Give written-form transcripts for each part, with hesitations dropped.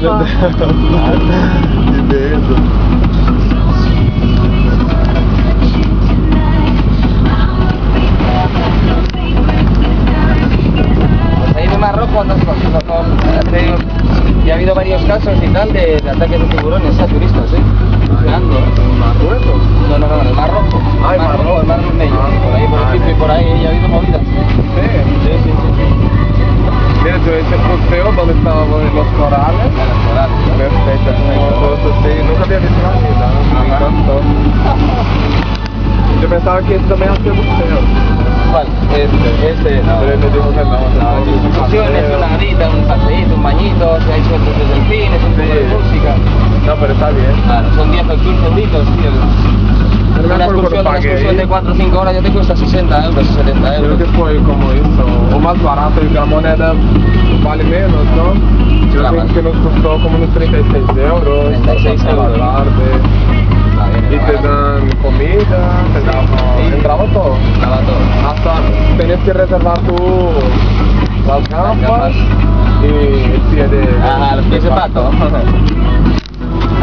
fa. Ti vedo. Ahí de Marruecos, ya ha habido varios casos y tal de ataques de tiburones a turistas, ¿eh? Mirando, ¿eh? ¿Marruecos? No, en el Mar Rojo. Ah, el Mar Rojo. El Mar Vermelho. Por ahí, por Ah, Egipto y por ahí ya ha habido movidas. Sí. Mira, yo ese museo donde estaban los corales. Perfecto, nunca había visto la vida, me encantó. Yo pensaba que este también hacía museo. ¿Cuál? Este, no. Pero él me dijo que no. Excursiones, una garita, un paseíto, un bañito, si hay sueltos de delfines, un poco de música. No, pero está bien. Claro, son 10 o 15 euritos, tío. No me Una acuerdo cuando pagué. excursión de 4 o 5 horas ya te cuesta 60 euros, 70 Creo euros. que fue como eso, o más barato, y la moneda vale menos, ¿no? Yo Claro. creo que nos costó como unos 36 euros. 36 euros. Está bien, Y era te barato. dan comida, te daban, Sí. entraba todo. Estaba todo. Hasta tenías que reservar las gafas y el pie de... Ah, los pies de pato.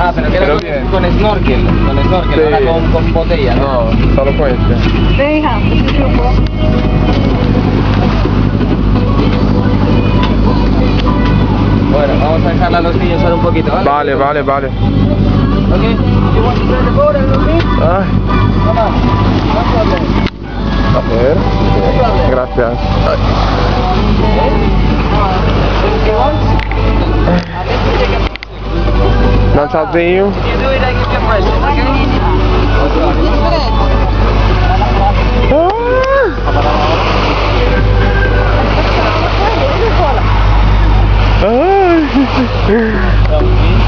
Ah, pero que era Pero bien. con snorkel, Sí. no era con botella, ¿no? No, solo con este. Deja, ese grupo. Bueno, vamos a dejarle a los niños ahora un poquito, ¿vale? Vale. Ok. You want to try the boat a little bit? Ay, Come on. No problem. a ver. No problem. Gracias. Ay. Okay. You want? I'll let you take a picture. Lançadinho. If you do it, I give you a present, okay? Ai. From me.